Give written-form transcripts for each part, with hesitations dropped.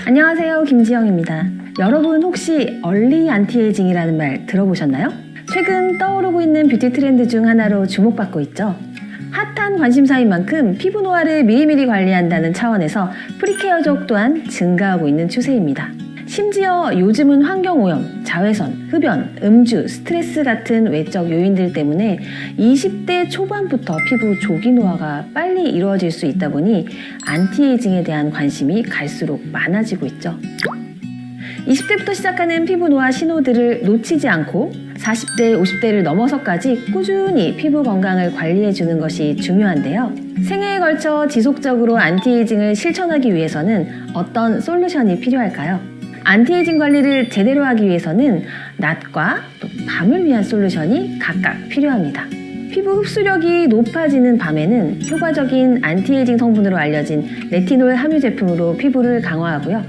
안녕하세요, 김지영입니다. 여러분 혹시 얼리 안티에이징이라는 말 들어보셨나요? 최근 떠오르고 있는 뷰티 트렌드 중 하나로 주목받고 있죠. 핫한 관심사인 만큼 피부 노화를 미리미리 관리한다는 차원에서 프리케어족 또한 증가하고 있는 추세입니다. 심지어 요즘은 환경오염, 자외선, 흡연, 음주, 스트레스 같은 외적 요인들 때문에 20대 초반부터 피부 조기 노화가 빨리 이루어질 수 있다 보니 안티에이징에 대한 관심이 갈수록 많아지고 있죠. 20대부터 시작하는 피부 노화 신호들을 놓치지 않고 40대, 50대를 넘어서까지 꾸준히 피부 건강을 관리해주는 것이 중요한데요. 생애에 걸쳐 지속적으로 안티에이징을 실천하기 위해서는 어떤 솔루션이 필요할까요? 안티에이징 관리를 제대로 하기 위해서는 낮과 또 밤을 위한 솔루션이 각각 필요합니다. 피부 흡수력이 높아지는 밤에는 효과적인 안티에이징 성분으로 알려진 레티놀 함유 제품으로 피부를 강화하고요.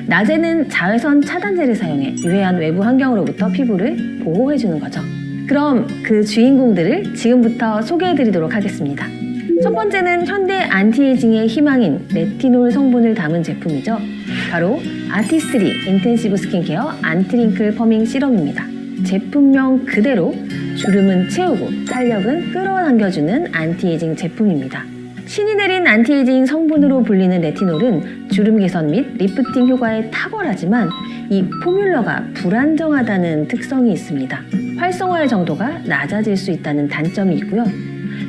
낮에는 자외선 차단제를 사용해 유해한 외부 환경으로부터 피부를 보호해주는 거죠. 그럼 그 주인공들을 지금부터 소개해드리도록 하겠습니다. 첫 번째는 현대 안티에이징의 희망인 레티놀 성분을 담은 제품이죠. 바로 아티스트리 인텐시브 스킨케어 안티링클 퍼밍 시럼입니다. 제품명 그대로 주름은 채우고 탄력은 끌어당겨주는 안티에이징 제품입니다. 신이 내린 안티에이징 성분으로 불리는 레티놀은 주름 개선 및 리프팅 효과에 탁월하지만 이 포뮬러가 불안정하다는 특성이 있습니다. 활성화의 정도가 낮아질 수 있다는 단점이 있고요.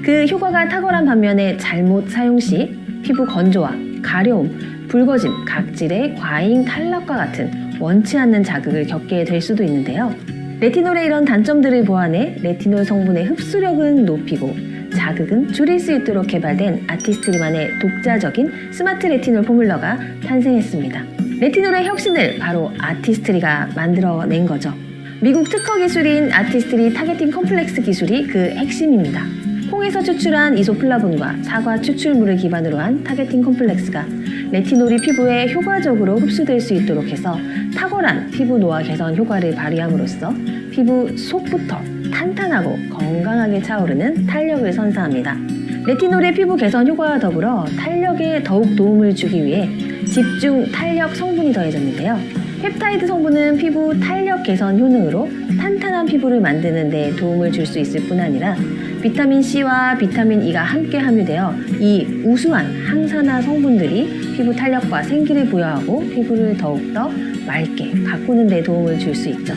그 효과가 탁월한 반면에 잘못 사용 시 피부 건조와 가려움, 붉어짐, 각질의 과잉 탈락과 같은 원치 않는 자극을 겪게 될 수도 있는데요. 레티놀의 이런 단점들을 보완해 레티놀 성분의 흡수력은 높이고 자극은 줄일 수 있도록 개발된 아티스트리만의 독자적인 스마트 레티놀 포뮬러가 탄생했습니다. 레티놀의 혁신을 바로 아티스트리가 만들어낸 거죠. 미국 특허 기술인 아티스트리 타겟팅 컴플렉스 기술이 그 핵심입니다. 콩에서 추출한 이소플라본과 사과 추출물을 기반으로 한 타겟팅 컴플렉스가 레티놀이 피부에 효과적으로 흡수될 수 있도록 해서 탁월한 피부 노화 개선 효과를 발휘함으로써 피부 속부터 탄탄하고 건강하게 차오르는 탄력을 선사합니다. 레티놀의 피부 개선 효과와 더불어 탄력에 더욱 도움을 주기 위해 집중 탄력 성분이 더해졌는데요. 펩타이드 성분은 피부 탄력 개선 효능으로 탄탄한 피부를 만드는 데 도움을 줄 수 있을 뿐 아니라 비타민C와 비타민E가 함께 함유되어 이 우수한 항산화 성분들이 피부 탄력과 생기를 부여하고 피부를 더욱더 맑게 가꾸는 데 도움을 줄 수 있죠.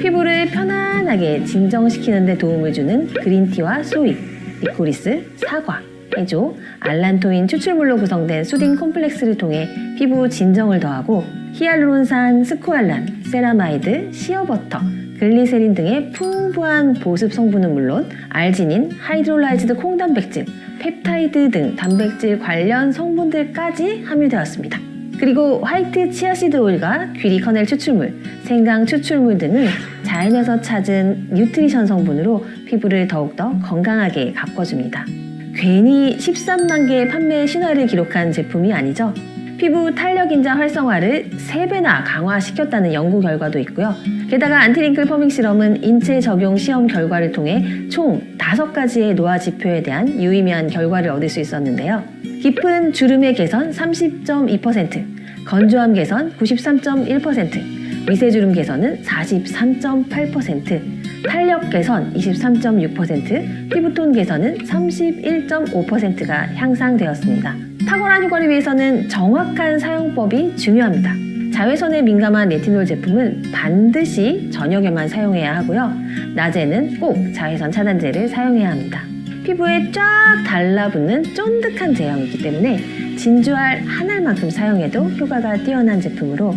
피부를 편안하게 진정시키는 데 도움을 주는 그린티와 소이, 리코리스, 사과, 해조, 알란토인 추출물로 구성된 수딩 콤플렉스를 통해 피부 진정을 더하고 히알루론산, 스쿠알란, 세라마이드, 시어버터, 글리세린 등의 풍부한 보습 성분은 물론 알지닌, 하이드롤라이즈드 콩단백질, 펩타이드 등 단백질 관련 성분들까지 함유되었습니다. 그리고 화이트 치아씨드 오일과 귀리 커넬 추출물, 생강 추출물 등은 자연에서 찾은 뉴트리션 성분으로 피부를 더욱더 건강하게 가꿔줍니다. 괜히 13만 개의 판매 신화를 기록한 제품이 아니죠. 피부 탄력 인자 활성화를 3배나 강화시켰다는 연구 결과도 있고요. 게다가 안티링클 퍼밍 시럼은 인체 적용 시험 결과를 통해 총 5가지의 노화 지표에 대한 유의미한 결과를 얻을 수 있었는데요. 깊은 주름의 개선 30.2%, 건조함 개선 93.1%, 미세주름 개선은 43.8%, 탄력 개선 23.6%, 피부톤 개선은 31.5%가 향상되었습니다. 탁월한 효과를 위해서는 정확한 사용법이 중요합니다. 자외선에 민감한 레티놀 제품은 반드시 저녁에만 사용해야 하고요. 낮에는 꼭 자외선 차단제를 사용해야 합니다. 피부에 쫙 달라붙는 쫀득한 제형이기 때문에 진주알 한 알만큼 사용해도 효과가 뛰어난 제품으로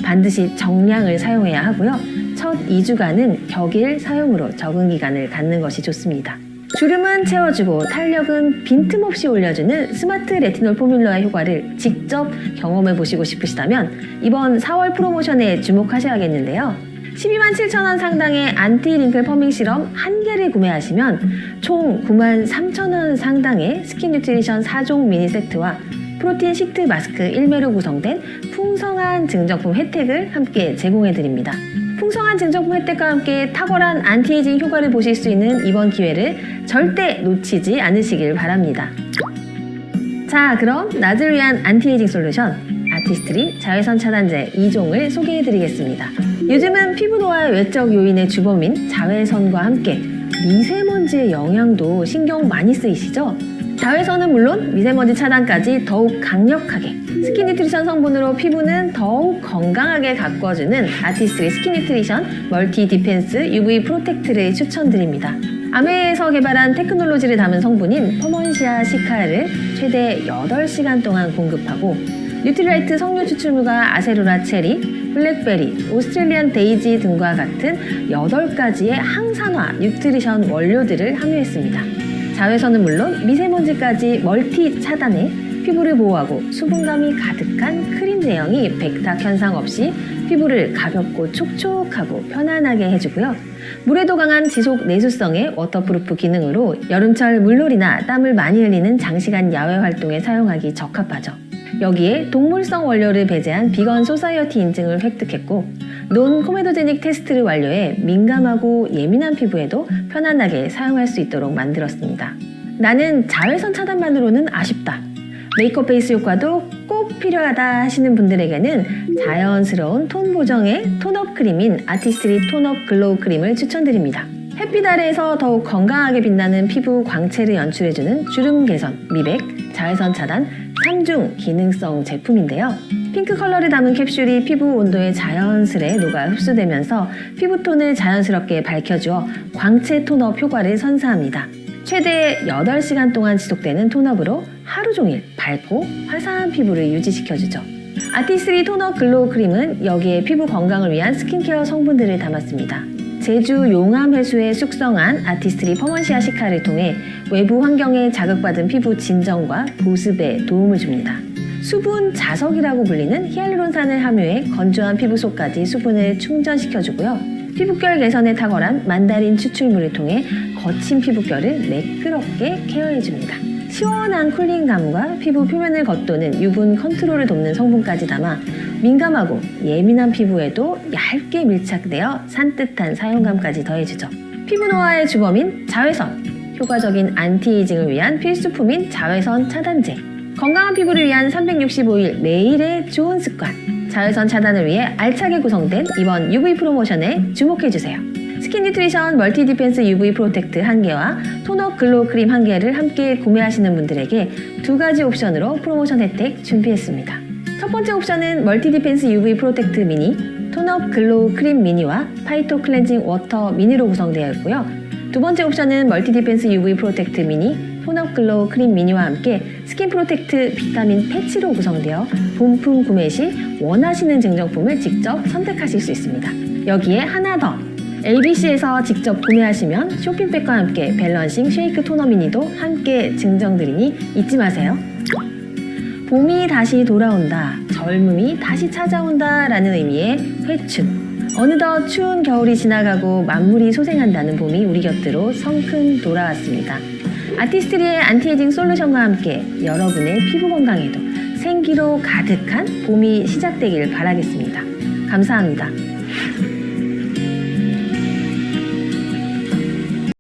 반드시 정량을 사용해야 하고요. 첫 2주간은 격일 사용으로 적응 기간을 갖는 것이 좋습니다. 주름은 채워주고 탄력은 빈틈없이 올려주는 스마트 레티놀 포뮬러의 효과를 직접 경험해 보시고 싶으시다면 이번 4월 프로모션에 주목하셔야겠는데요. 12만 7천 원 상당의 안티링클 퍼밍 시럼 1개를 구매하시면 총 9만 3천 원 상당의 스킨 뉴트리션 4종 미니 세트와 프로틴 시트 마스크 1매로 구성된 풍성한 증정품 혜택을 함께 제공해드립니다. 풍성한 증정품 혜택과 함께 탁월한 안티에이징 효과를 보실 수 있는 이번 기회를 절대 놓치지 않으시길 바랍니다. 자, 그럼 낮을 위한 안티에이징 솔루션 아티스트리 자외선 차단제 2종을 소개해드리겠습니다. 요즘은 피부 노화의 외적 요인의 주범인 자외선과 함께 미세먼지의 영향도 신경 많이 쓰이시죠? 자외선은 물론 미세먼지 차단까지 더욱 강력하게 스킨 뉴트리션 성분으로 피부는 더욱 건강하게 가꿔주는 아티스트리 스킨 뉴트리션 멀티 디펜스 UV 프로텍트를 추천드립니다. 아메에서 개발한 테크놀로지를 담은 성분인 퍼먼시아 시카를 최대 8시간 동안 공급하고 뉴트리라이트 석류 추출물과 아세로라 체리, 블랙베리, 오스트레일리안 데이지 등과 같은 8가지의 항산화 뉴트리션 원료들을 함유했습니다. 자외선은 물론 미세먼지까지 멀티 차단해 피부를 보호하고 수분감이 가득한 크림 제형이 백탁 현상 없이 피부를 가볍고 촉촉하고 편안하게 해주고요. 물에도 강한 지속 내수성의 워터프루프 기능으로 여름철 물놀이나 땀을 많이 흘리는 장시간 야외 활동에 사용하기 적합하죠. 여기에 동물성 원료를 배제한 비건 소사이어티 인증을 획득했고 논 코메도제닉 테스트를 완료해 민감하고 예민한 피부에도 편안하게 사용할 수 있도록 만들었습니다. 나는 자외선 차단만으로는 아쉽다. 메이크업 베이스 효과도 꼭 필요하다 하시는 분들에게는 자연스러운 톤 보정의 톤업 크림인 아티스트리 톤업 글로우 크림을 추천드립니다. 햇빛 아래에서 더욱 건강하게 빛나는 피부 광채를 연출해주는 주름 개선, 미백, 자외선 차단 3중 기능성 제품인데요. 핑크 컬러를 담은 캡슐이 피부 온도에 자연스레 녹아 흡수되면서 피부톤을 자연스럽게 밝혀주어 광채 톤업 효과를 선사합니다. 최대 8시간 동안 지속되는 톤업으로 하루 종일 밝고 화사한 피부를 유지시켜주죠. 아티스트리 톤업 글로우 크림은 여기에 피부 건강을 위한 스킨케어 성분들을 담았습니다. 제주 용암 해수에 숙성한 아티스트리 퍼먼시아 시카를 통해 외부 환경에 자극받은 피부 진정과 보습에 도움을 줍니다. 수분 자석이라고 불리는 히알루론산을 함유해 건조한 피부 속까지 수분을 충전시켜주고요. 피부결 개선에 탁월한 만다린 추출물을 통해 거친 피부결을 매끄럽게 케어해줍니다. 시원한 쿨링감과 피부 표면을 겉도는 유분 컨트롤을 돕는 성분까지 담아 민감하고 예민한 피부에도 얇게 밀착되어 산뜻한 사용감까지 더해주죠. 피부 노화의 주범인 자외선, 효과적인 안티에이징을 위한 필수품인 자외선 차단제, 건강한 피부를 위한 365일 매일의 좋은 습관, 자외선 차단을 위해 알차게 구성된 이번 UV 프로모션에 주목해주세요. 스킨 뉴트리션 멀티 디펜스 UV 프로텍트 1개와 톤업 글로우 크림 1개를 함께 구매하시는 분들에게 2가지 옵션으로 프로모션 혜택 준비했습니다. 첫 번째 옵션은 멀티 디펜스 UV 프로텍트 미니, 톤업 글로우 크림 미니와 파이토 클렌징 워터 미니로 구성되어 있고요. 두 번째 옵션은 멀티 디펜스 UV 프로텍트 미니, 톤업 글로우 크림 미니와 함께 스킨 프로텍트 비타민 패치로 구성되어 본품 구매 시 원하시는 증정품을 직접 선택하실 수 있습니다. 여기에 하나 더! ABC에서 직접 구매하시면 쇼핑백과 함께 밸런싱 쉐이크 토너 미니도 함께 증정드리니 잊지 마세요. 봄이 다시 돌아온다, 젊음이 다시 찾아온다 라는 의미의 회춘. 어느덧 추운 겨울이 지나가고 만물이 소생한다는 봄이 우리 곁으로 성큼 돌아왔습니다. 아티스트리의 안티에이징 솔루션과 함께 여러분의 피부 건강에도 생기로 가득한 봄이 시작되길 바라겠습니다. 감사합니다.